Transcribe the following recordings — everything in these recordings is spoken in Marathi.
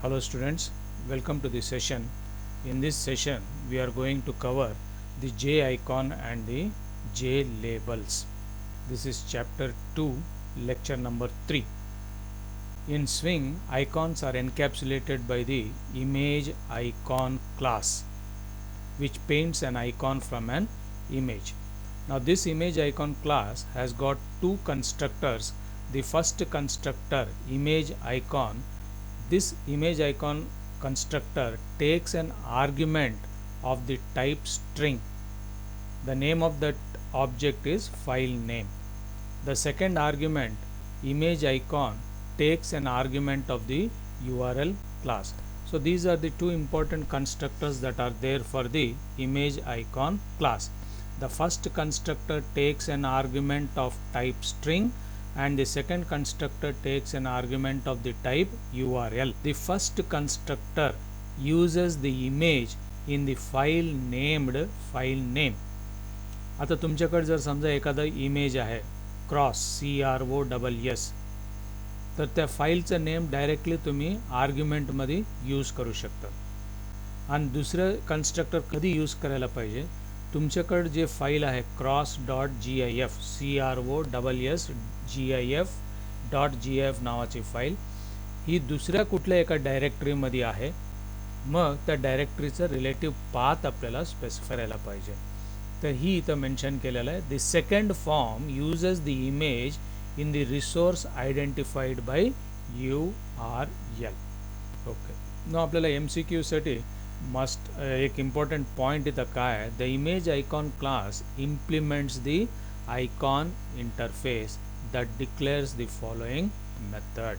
Hello students, welcome to this session. In this session, we are going to cover the J icon and the J labels. This is chapter 2, lecture number 3. In Swing, icons are encapsulated by the image icon class, which paints an icon from an image. Now this image icon class has got two constructors. The first constructor, image icon, this image icon constructor takes an argument of the type string. The name of that object is file name. The second argument, image icon, takes an argument of the URL class. So these are the two important constructors that are there for the image icon class. The first constructor takes an argument of type string and the second constructor takes an argument of the type URL. The first constructor uses the image in the file named file name. आता तुमच्याकडे जर समजा एखादा इमेज आहे क्रॉस CROSS तर त्या फाईलचं नेम डायरेक्टली तुम्ही आर्ग्युमेंटमध्ये यूज करू शकता. आणि दुसरं कन्स्ट्रक्टर कधी यूज करायला पाहिजे, तुमच्याकडे जे फाईल आहे cross.gif CROSS.gif नावाची फाईल ही दुसऱ्या कुठल्या एका डायरेक्टरीमध्ये आहे. मग त्या डायरेक्टरीचं रिलेटिव्ह पाथ आपल्याला स्पेसिफाय करायला पाहिजे. तर ही इथं मेन्शन केलेलं आहे. The second form uses the image in the resource identified by URL. Okay, now आपल्याला MCQ साठी मस्ट एक इम्पॉर्टंट पॉइंट इथं काय आहे, the image icon class implements the icon interface that डिक्लेअर्स the following method.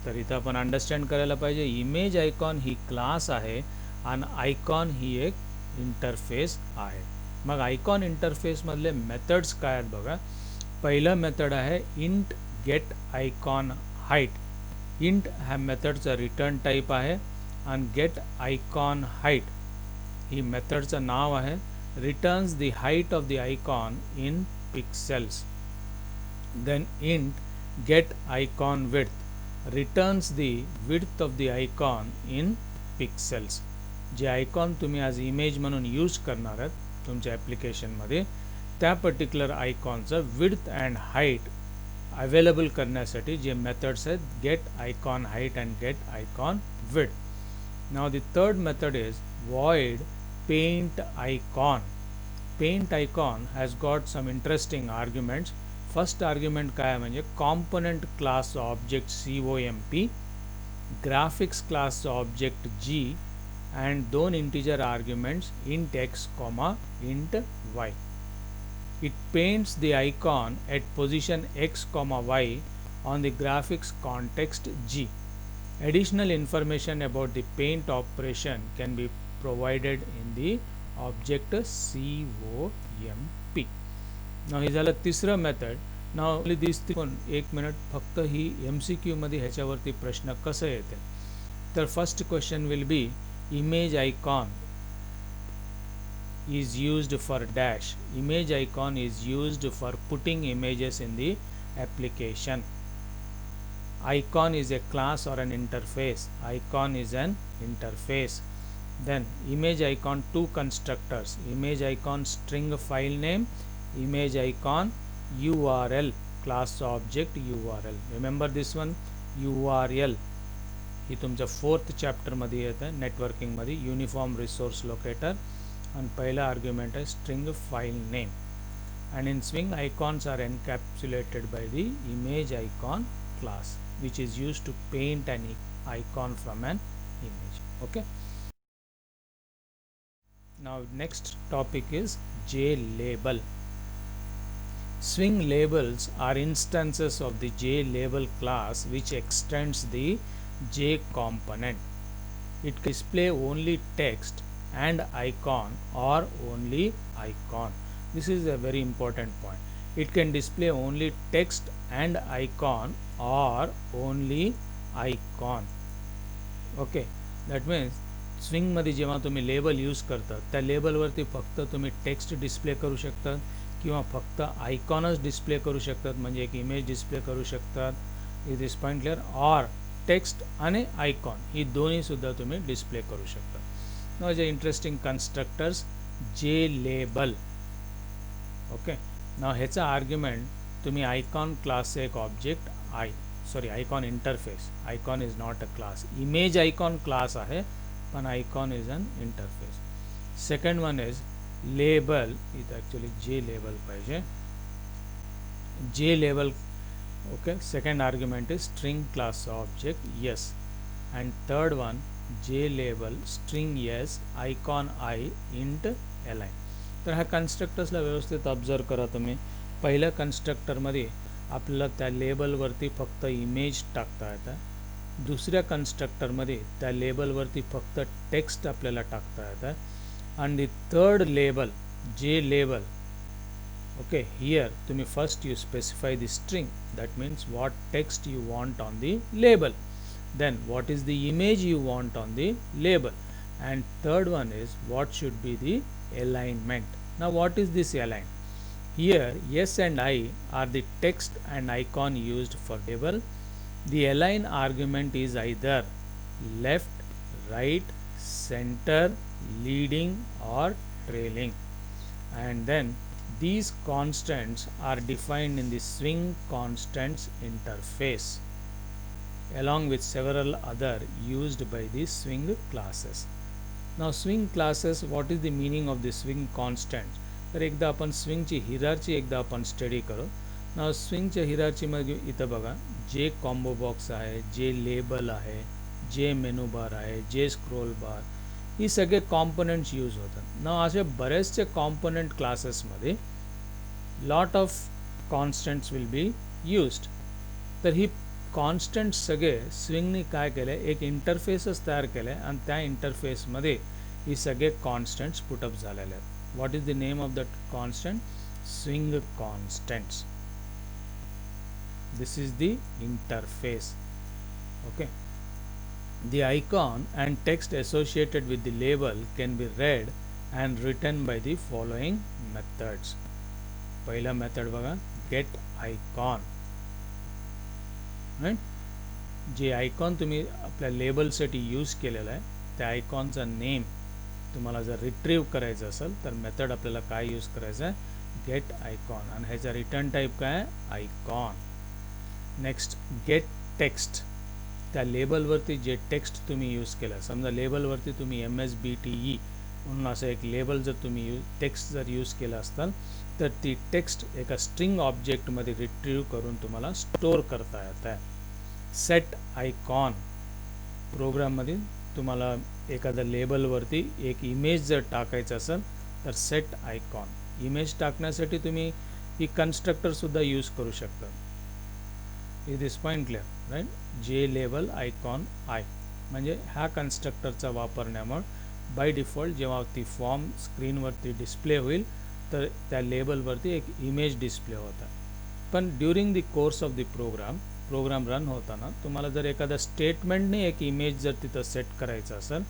तर इथं आपण अंडरस्टँड करायला पाहिजे इमेज आयकॉन ही क्लास आहे आणि आयकॉन ही एक इंटरफेस आहे. मग आयकॉन इंटरफेसमधले मेथड्स काय आहेत बघा. पहिला मेथड आहे int get icon height. Int ह्या मेथडचा रिटर्न टाईप आहे आणि गेट आयकॉन हाईट ही मेथडचं नाव आहे. Returns the height of the icon in pixels. Then int get icon width returns the width of the icon in pixels. जे आयकॉन तुम्ही आज इमेज म्हणून यूज करणार आहात तुमच्या ॲप्लिकेशनमध्ये त्या पर्टिक्युलर आयकॉनचं विड्थ अँड हाईट अवेलेबल करण्यासाठी जे मेथड्स आहेत get icon height and get icon width. Now the third method is void paint icon. Paint icon has got some interesting arguments. First argument काय आहे म्हणजे कॉम्पोनंट क्लासचं ऑब्जेक्ट COMP, ग्राफिक्स क्लासचं ऑब्जेक्ट G अँड दोन integer arguments int x, int y. It paints the icon at position x, y on the graphics context G. Additional information about the paint operation can be provided in the object COMP. Now हे झालं तिसरं मेथड. Now only these पण एक मिनिट फक्त ही MCQ मध्ये ह्याच्यावरती प्रश्न कसं येते. तर first question will be image icon is used for dash. Image icon is used for putting images in the application. Icon is a class or an interface. Icon is an interface. Then image icon two constructors. Image icon string file name, image icon URL class object URL. Remember this one URL ही तुमच्या फोर्थ चॅप्टर मध्ये येतं नेटवर्किंग मध्ये युनिफॉर्म रिसोर्स लोकेटर. And पहिला argument is string file name. And in Swing, icons are encapsulated by the image icon class, which is used to paint an icon from an image. Okay. Now next topic is JLabel. Swing labels are instances of the JLabel class which extends the J component. It can display only text and icon or only icon. This is a very important point. It can display only text and icon or only icon. Okay, that means swing मध्ये जेव्हा तुम्ही लेबल यूज करता त्या लेबलवरती फक्त तुम्ही टेक्स्ट डिस्प्ले करू शकता किंवा फक्त आयकॉनच डिस्प्ले करू शकतात, म्हणजे एक इमेज डिस्प्ले करू शकतात. Is this point clear? और टेक्स्ट आणि आयकॉन ही दोन्ही सुद्धा तुम्ही डिस्प्ले करू शकता. नाउ जे interesting constructors J label. Okay, now ह्याचा आर्ग्युमेंट तुम्ही आयकॉन क्लासचे एक object icon interface. Icon is not a class. Image icon class आहे, पण icon is an interface. Second one is label. इथं ॲक्च्युली जे लेबल पाहिजे. J label. Okay, second argument is string class object yes, and third one j label string yes icon I int align. तर ह्या कन्स्ट्रक्टर्सला व्यवस्थित ऑब्झर्व करा तुम्ही. पहिल्या कन्स्ट्रक्टरमध्ये आपल्याला त्या लेबलवरती फक्त इमेज टाकता येतं. दुसऱ्या कन्स्ट्रक्टरमध्ये त्या लेबलवरती फक्त टेक्स्ट आपल्याला टाकता येतं. आणि थर्ड लेबल जे लेबल. Okay, here तुम्ही first you specify the string, that means what text you want on the label, then what is the image you want on the label, and third one is what should be the alignment. Now what is this align? Here yes and I are the text and icon used for label. The align argument is either left, right, center, leading or trailing, and then these constants are defined in the swing constants interface along with several other used by the swing classes. Now swing classes, what is the meaning of the swing constants? तर एकदा आपण स्विंगची हिरार्ची एकदा आपण स्टडी करू. नाव स्विंगच्या हिरार्चीमध्ये इथं बघा जे कॉम्बो बॉक्स आहे, जे लेबल आहे, जे मेनू बार आहे, जे स्क्रोल बार, ही सगळे कॉम्पोनंट्स यूज होतात. ना असे बरेचसे कॉम्पोनंट क्लासेसमध्ये lot of constants will be used. तर ही कॉन्स्टंट्स सगळे स्विंगने काय केलं आहे, एक इंटरफेसच तयार केलं आहे आणि त्या इंटरफेसमध्ये ही सगळे कॉन्स्टंट्स पुटअप झालेले आहेत. What is the name of that constant? Swing constants. This is the interface. Okay. The icon and text associated with the label can be read and written by the following methods. पहिला मेथड बघा, get icon. राईट, जे आयकॉन तुम्ही आपल्या लेबलसाठी यूज केलेला आहे त्या आयकॉनचा नेम तुम्हाला जर रिट्रीव्ह करायचं असेल तर मेथड आपल्याला काय यूज करायचं आहे? Get icon. आणि ह्याचा रिटर्न टाईप काय आहे? आयकॉन. Next get text. त्या लेबलवरती जे टेक्स्ट तुम्ही यूज केलं, समजा लेबलवरती तुम्ही MSBTE म्हणून असं एक लेबल जर तुम्ही टेक्स्ट जर यूज केलं असताल तर ती टेक्स्ट एका स्ट्रिंग ऑब्जेक्टमध्ये रिट्रीव्ह करून तुम्हाला स्टोअर करता येतं आहे. सेट आयकॉन प्रोग्राममध्ये तुम्हाला एखाद्या लेबलवरती एक इमेज जर टाकायचं असेल तर सेट आयकॉन. इमेज टाकण्यासाठी तुम्ही ही कन्स्ट्रक्टरसुद्धा यूज करू शकता. Is this point clear? Right. J label icon I म्हणजे ह्या कन्स्ट्रक्टरचा वापरण्यामुळे बाय डिफॉल्ट जेव्हा ती फॉर्म स्क्रीनवरती डिस्प्ले होईल तर त्या लेबलवरती एक इमेज डिस्प्ले होता. पण during the course of the program run होताना तुम्हाला जर एखाद्या स्टेटमेंटने एक इमेज जर तिथं सेट करायचं असेल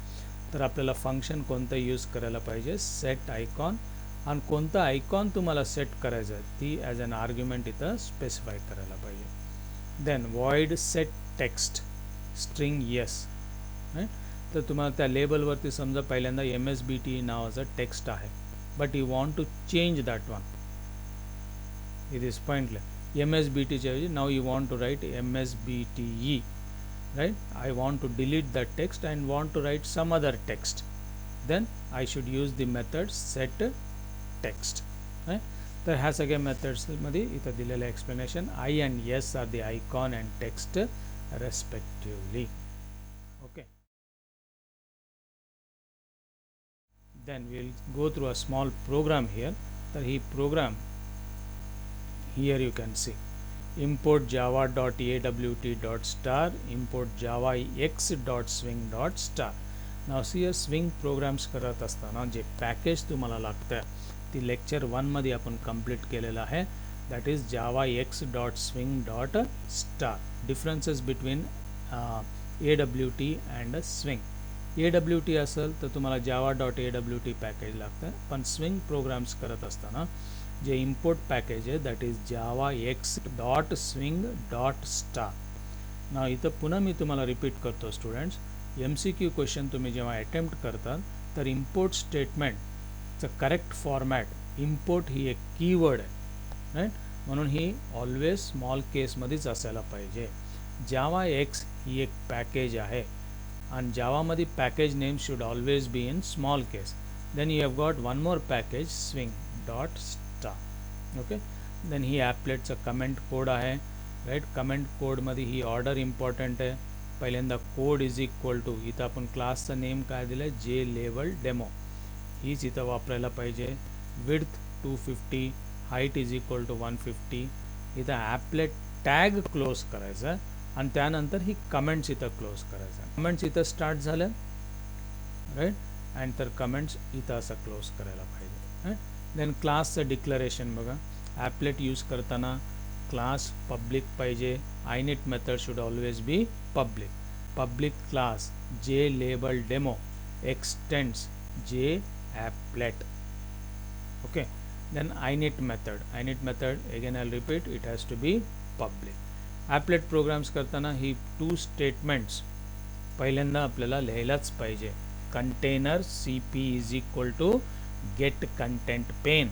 तर आपल्याला फंक्शन कोणतं यूज करायला पाहिजे? Set icon. आणि कोणता आयकॉन तुम्हाला सेट करायचं आहे ती ॲज अन आर्ग्युमेंट इथं स्पेसिफाय करायला पाहिजे. Then void set text string yes. तर तुम्हाला त्या लेबलवरती समजा पहिल्यांदा MSBTE नावाचं टेक्स्ट आहे, but you want to change that one. It is pointless. MSBTच्या ऐवजी now you want to write MSBTE. Right. I want to delete that text and want to write some other text. Then I should use the method set text. तर ह्या सगळ्या मेथड्समध्ये इथं दिलेलं explanation. I and S are the icon and text respectively. Okay. Then we will go through a small program here. तर ही program here you can see import java.awt.star import javax.swing.star. Now see swing programs करत असताना जे पॅकेज तुम्हाला लागतं ती लेक्चर 1 मध्ये आपण कंप्लीट केलेलं आहे. That is javax.swing.star. Differences between AWT and swing. AWT असेल तर तुम्हाला java.awt पॅकेज लागतं, पण स्विंग प्रोग्राम्स करत असताना जे इम्पोर्ट पॅकेज आहे दॅट इज javax.swing.star. ना इथं पुन्हा मी तुम्हाला रिपीट करतो स्टुडंट्स, MCQ क्वेश्चन तुम्ही जेव्हा अटेम्प्ट करतात तर इम्पोर्ट स्टेटमेंटचं करेक्ट फॉर्मॅट, इम्पोर्ट ही एक कीवर्ड आहे राईट, म्हणून ही ऑलवेज स्मॉल केसमध्येच असायला पाहिजे. जावा एक्स ही एक पॅकेज आहे आणि जावामध्ये package name should always be in small case. Then you have got one more package swing.star. Okay, then ही ॲपलेटचं कमेंट कोड आहे राईट. कमेंट कोडमध्ये ही ऑर्डर इम्पॉर्टंट आहे. पहिल्यांदा कोड इज इक्वल टू, इथं आपण क्लासचं नेम काय दिलं आहे, जे लेवल डेमो, हीच इथं वापरायला पाहिजे. Width 250, height is equal to 150. इथं ॲपलेट टॅग क्लोज करायचा आणि त्यानंतर ही कमेंट्स इथं क्लोज करायचा. कमेंट्स इथं स्टार्ट झालं राईट, आणि तर कमेंट्स इथं असं क्लोज करायला पाहिजे राईट. देन क्लासचं डिक्लरेशन बघा, ॲपलेट यूज करताना क्लास पब्लिक पाहिजे. init method should always be public. Public class J label demo extends J applet. Okay, then init method again I'll repeat, it has to be public. applet programs करताना ही 2 स्टेटमेंट्स पहिल्यांदा आपल्याला लिहायलाच पाहिजे. Container cp is equal to get content pane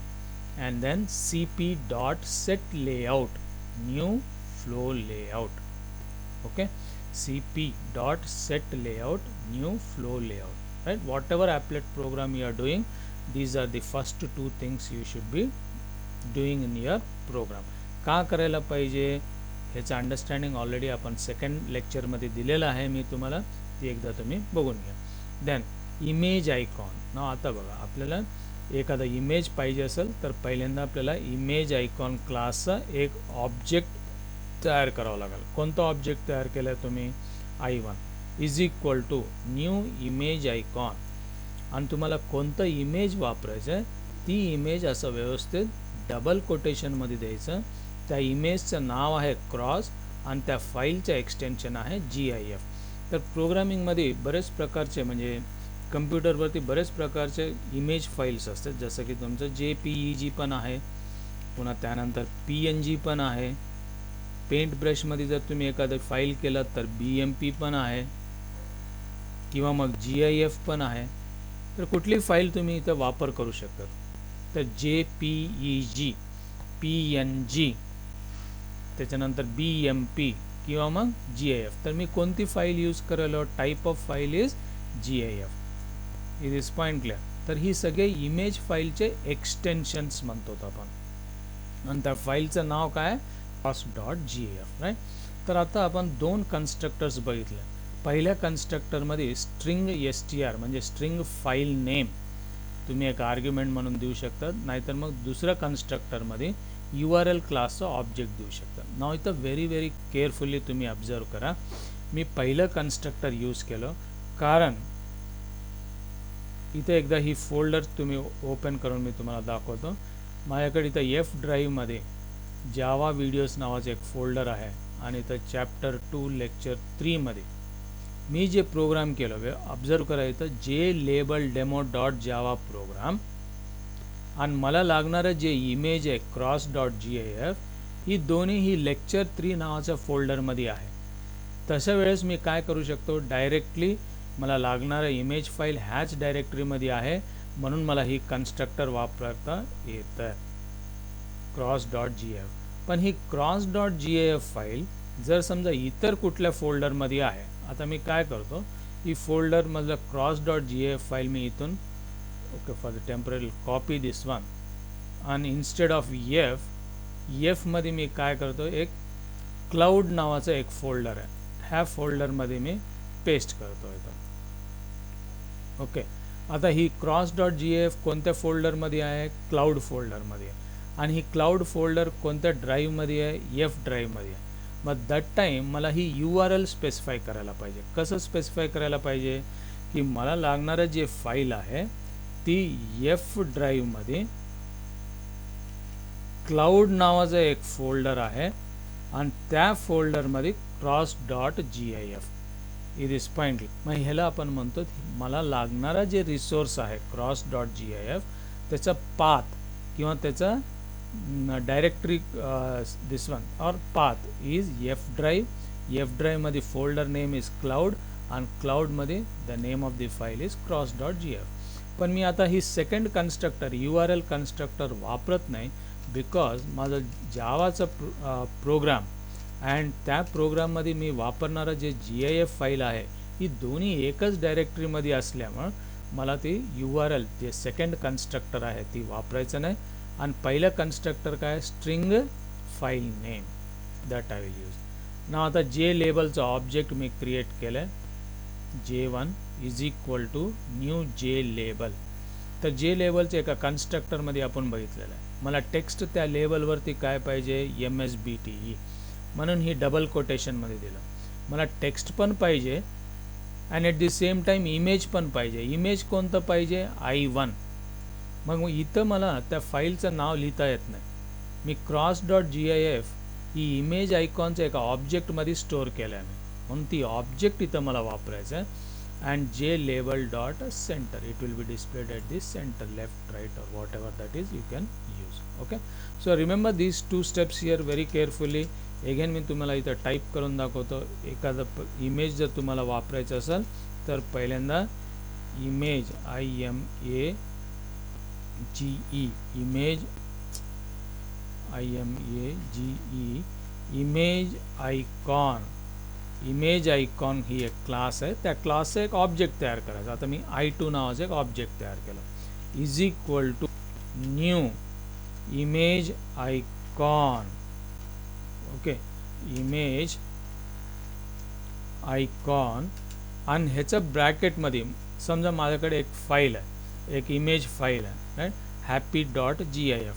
and then cp dot set layout new flow layout. Okay, cp dot set layout new flow layout, right? Whatever applet program you are doing, these are the first 2 things you should be doing in your program. का करायला पाहिजे ह्याचं अंडरस्टँडिंग ऑलरेडी आपण सेकंड लेक्चरमध्ये दिलेलं आहे, मी तुम्हाला ती एकदा तुम्ही बघून घ्या. Then image icon. ना आता बघा, आपल्याला एखादा इमेज पाहिजे असेल तर पहिल्यांदा आपल्याला इमेज आयकॉन क्लासचा एक ऑब्जेक्ट तयार करावा लागेल. कोणता ऑब्जेक्ट तयार केला आहे तुम्ही, i1 is equal to new image icon, आणि तुम्हाला कोणतं इमेज वापरायचं आहे ती इमेज असं व्यवस्थित डबल कोटेशनमध्ये द्यायचं. त्या इमेजचं नाव आहे क्रॉस आणि त्या फाईलचं एक्सटेन्शन आहे GIF. तर प्रोग्रामिंगमध्ये बरेच प्रकारचे, म्हणजे कम्प्युटरवरती बरेच प्रकारचे इमेज फाईल्स असतात, जसं की तुमचं JPEG पण आहे, पुन्हा त्यानंतर PNG पण आहे. पेंट ब्रशमध्ये जर तुम्ही एखादं फाईल केलं तर BMP पण आहे, किंवा मग GIF पण आहे. तर कुठली फाईल तुम्ही इथं वापर करू शकता, तर JPEG, PNG, त्याच्यानंतर BMP किंवा मग GIF. तर मी कोणती फाईल यूज करायला, type of file is GIF. It is point clear. तर ही सगळे इमेज फाईलचे एक्सटेन्शन्स म्हणतो आपण, आणि त्या फाईलचं नाव काय, cross.gif राईट. तर आता आपण 2 कन्स्ट्रक्टर्स बघितले. पहिल्या कन्स्ट्रक्टरमध्ये स्ट्रिंग str म्हणजे स्ट्रिंग फाईल नेम तुम्ही एक आर्ग्युमेंट म्हणून देऊ शकता, नाहीतर मग दुसऱ्या कन्स्ट्रक्टरमध्ये URL क्लासचं ऑब्जेक्ट देऊ शकता. नाव इथं व्हेरी केअरफुली तुम्ही ऑब्झर्व करा. मी पहिलं कन्स्ट्रक्टर यूज केलं कारण इथं एकदा ही फोल्डर तुम्ही ओपन करून मी तुम्हाला दाखवतो. माझ्याकडे इथं F ड्राईव्हमध्ये जावा व्हिडिओज नावाचं एक फोल्डर आहे, आणि इथं चॅप्टर 2 लेक्चर 3 मध्ये मी जे प्रोग्राम केलं ऑब्झर्व करा, इथं जे label demo dot Java program, आणि मला लागणारं जे इमेज आहे cross.gif, ही दोन्ही ही लेक्चर 3 नावाच्या फोल्डरमध्ये आहे. तशा वेळेस मी काय करू शकतो, डायरेक्टली मला लागणारं इमेज फाईल ह्याच डायरेक्टरीमध्ये आहे, म्हणून मला ही कन्स्ट्रक्टर वापरता येतं cross.gif. पण ही cross.gif फाईल जर समजा इतर कुठल्या फोल्डरमध्ये आहे, आता मी काय करतो, ही फोल्डरमधलं cross.gif फाईल मी इथून okay for the temporary copy this one, आणि इन्स्टेड ऑफ F मध्ये मी काय करतो, एक क्लाउड नावाचं एक फोल्डर आहे, ह्या फोल्डरमध्ये मी पेस्ट करतो इथं. ओके, आता ही cross.gif कोणत्या फोल्डरमध्ये आहे, क्लाउड फोल्डरमध्ये आहे, आणि ही क्लाउड फोल्डर कोणत्या ड्राईव्हमध्ये आहे, F ड्राईव्हमध्ये आहे. मग दॅट टाईम मला ही URL स्पेसिफाय करायला पाहिजे. कसं स्पेसिफाय करायला पाहिजे, की मला लागणारं जे फाईल आहे ती F ड्राईव्हमध्ये क्लाउड नावाचं एक फोल्डर आहे, आणि त्या फोल्डरमध्ये cross.gif. It is point. मग ह्याला आपण म्हणतो मला लागणारा जे रिसोर्स आहे cross.gif, त्याचा पाथ किंवा त्याचा डायरेक्टरी दिस वन और path is F drive F drive मध्ये फोल्डर नेम इज क्लाउड आणि क्लाउड मध्ये the name of the file is cross.gf. पण मी आता ही सेकंड कन्स्ट्रक्टर URL कन्स्ट्रक्टर वापरत नाही, बिकॉज माझं जावाचा प्रोग्राम अँड त्या प्रोग्राममध्ये मी वापरणारा जे GIF फाईल आहे ही दोन्ही एकच डायरेक्टरीमध्ये असल्यामुळं मला ती URL जे सेकंड कन्स्ट्रक्टर आहे ती वापरायचं नाही. आणि पहिलं कन्स्ट्रक्टर काय, string file name, that I will use. ना आता जे लेबलचं ऑब्जेक्ट मी क्रिएट केलं आहे, J1 is equal to new J label. तर जे लेबलचं एका कन्स्ट्रक्टरमध्ये आपण बघितलेलं आहे. मला टेक्स्ट त्या लेबलवरती काय पाहिजे, MSBTE, म्हणून ही डबल कोटेशनमध्ये दिलं. मला टेक्स्ट पण पाहिजे and at the same time image पण पाहिजे. इमेज कोणतं पाहिजे, I1. मग इथं मला त्या फाईलचं नाव लिहिता येत नाही. मी cross.gif ही इमेज आयकॉनचं एका ऑब्जेक्टमध्ये स्टोअर केलं आहे, म्हणून ती ऑब्जेक्ट इथं मला वापरायचं आहे. and JLabel.center, it will be displayed at the center, left, right, or whatever that is you can use. Okay, so remember these two steps here very carefully. Again मी तुम्हाला इथं टाईप करून दाखवतो. एखादं इमेज जर तुम्हाला वापरायचं असेल तर पहिल्यांदा image IMAGE, image IMAGE, image icon. Image icon ही एक क्लास आहे, त्या क्लासचं एक ऑब्जेक्ट तयार करायचं. आता मी I2 नावाचं एक ऑब्जेक्ट तयार केलं, is equal to new image icon. Okay, image icon. आणि ह्याचं ब्रॅकेटमध्ये समजा माझ्याकडे एक फाईल आहे, एक इमेज फाईल आहे, राईट, happy.gif.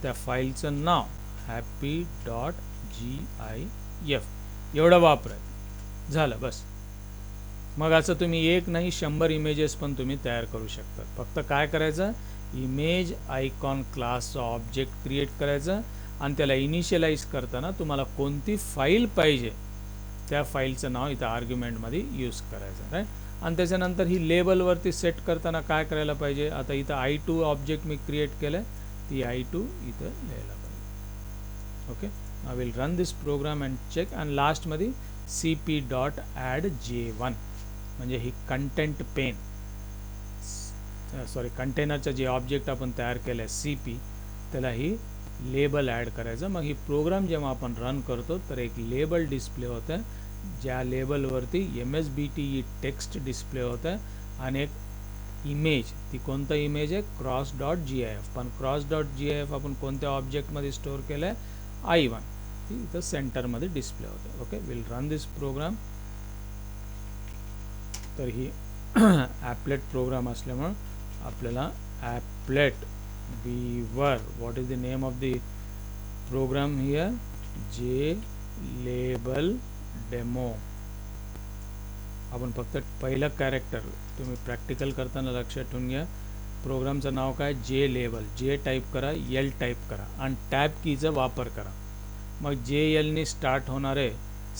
त्या फाईलचं नाव happy.gif एवढं वापरायचं. झालं बस. मग असं तुम्ही एक नाही 100 इमेजेस पण तुम्ही तयार करू शकता. फक्त काय करायचं, इमेज आयकॉन क्लासचा ऑब्जेक्ट क्रिएट करायचं आणि त्याला इनिशियलाइज करताना तुम्हाला कोणती फाईल पाहिजे त्या फाईलचं नाव इथं आर्ग्युमेंटमध्ये यूज करायचं, राईट. आणि त्याच्यानंतर ही लेबलवरती सेट करताना काय करायला पाहिजे, आता इथं I2 ऑब्जेक्ट मी क्रिएट केलं आहे, ती I2 इथं लिहायला पाहिजे. Okay, I will run this program and check. and last मध्ये cp.add.j1 म्हणजे ही कंटेंट पेन, सॉरी कंटेनरचं जे ऑब्जेक्ट आपण तयार केलं आहे CP, त्याला ही लेबल ॲड करायचं. मग ही प्रोग्राम जेव्हा आपण रन करतो तर एक लेबल डिस्प्ले होतं, ज्या लेबलवरती MSBTE टेक्स्ट डिस्प्ले होतं आणि एक इमेज, ती कोणता इमेज आहे, cross.gif. पण cross.gif आपण कोणत्या ऑब्जेक्टमध्ये स्टोअर केलं आहे, I1, ती इथं सेंटरमध्ये डिस्प्ले होते. Okay, will run this program. तर ही ॲपलेट प्रोग्राम असल्यामुळं आपल्याला applet viewer, what is the name of the program here, JLabel demo. आपण फक्त पहिलं कॅरेक्टर, तुम्ही प्रॅक्टिकल करताना लक्षात ठेवून घ्या, प्रोग्रामचं नाव काय, JLabel. J टाईप करा, L टाईप करा आणि टॅब कीचा वापर करा. मग JL स्टार्ट होणारे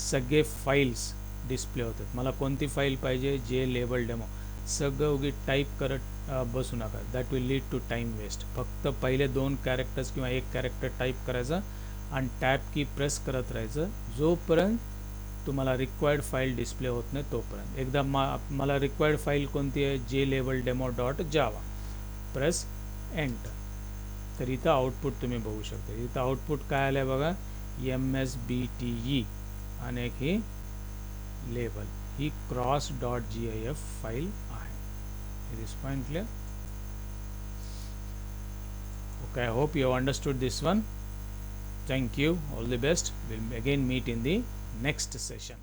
सगळे फाईल्स डिस्प्ले होतात. मला कोणती फाईल पाहिजे, JLabel डेमो. सगळं उगी टाईप करत बसू नका, that will lead to time waste. फक्त पहिले 2 कॅरेक्टर्स किंवा एक कॅरेक्टर टाईप करायचं आणि टॅब की प्रेस करत राहायचं जोपर्यंत तुम्हाला रिक्वायर्ड फाईल डिस्प्ले होत नाही तोपर्यंत. एकदा मला रिक्वायर्ड फाईल कोणती आहे, JLabelDemo.java. Press enter. तर इथं आउटपुट तुम्ही बघू शकता. इथं आउटपुट काय आलं आहे बघा, MSBTE आणि एक ही लेबल, ही cross.gif फाईल आहे. Is this point clear? Okay, I hope you have understood this one. Thank you. All the best. We'll again meet in the next session.